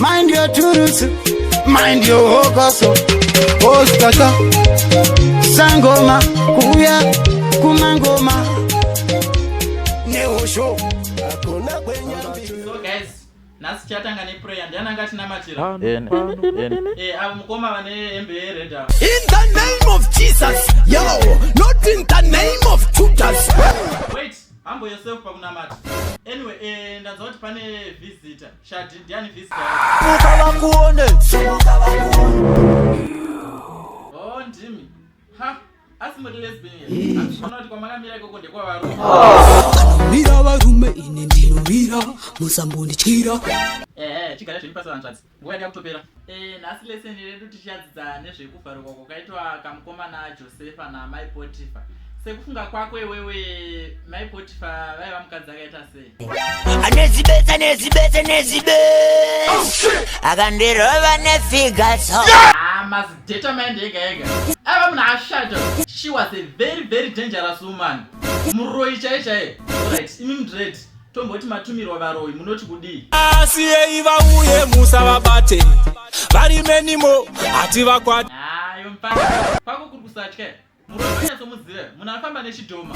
Mind your tunes, mind your hokoso. Ostaka, sangoma, kuya, kumangoma. Neosho. So guys, nasi chatanga ne prayer ndiana ngati namatira. Avo mukoma vane MBA Reda. In the name of Jesus, yo, not in the name of Judas. Wait, humble yourself pakunamata. Anyway, ndanzwa kuti pane visitor. Shadi ndiani visitor? Oh, ndimi. Ha, asimuri lesbian. Achona kuti kwamakamira ikoko ndekwavaruma. Mira varume ine ndinomira musambondichira. Chigare zvinipasa vanzvadzi. Nguva yadi yakutopera. Nhasi leseni redu tichadzidza nezvekuvharuka kwakaitwa kamukomana Josefa namai Potifa. Sekufunga kwako iwewe mai Potifa vaiva mukadzi akaita sei? Akandirova nefigaso. Mazidheta mind ega ega. Ava munhu ashata. She was a very very dangerous woman. Muroi chaiye. Alright, imi mdred. Tomboti matumirwa varoi munoti kudii? Asiye iva uye musa vabate. Vari menimo ati vakwati. Ayo mpaka. Kwako kuri kusatya. Muroi wanyatsomuziva. Munhu anofamba nechidhoma.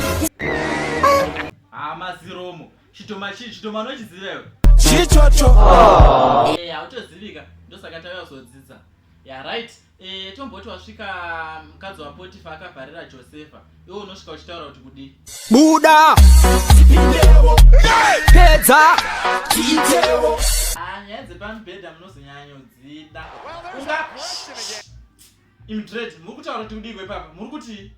Maziromo. Chidhoma nochiziva iwe. Chichocho. Hautozivika. Ndosaka tavazodzidza. Yeah, right. Tomboti wasvika mukadzi waPotifa akavharira Josefa. Iwe unosvika uchitaura kuti kudii? Buda. Pedza. Chitewo. Nyaya dzepamubhedha munozonyanya kudzida. Imdred, muri kutaura kuti kudii kwepapa? Muri kuti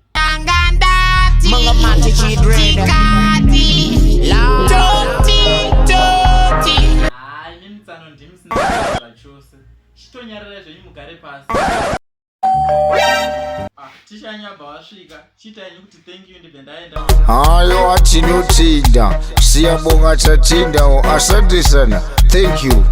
ine mitsano ndimi sina chose. Chitonyarara zvenyu mugare pasi. Tichanyabva wasvika. Chiitai kuti thank you ndibve ndaenda. Hayo atinotida. Siyabonga tatindawo. Asante sana. Thank you.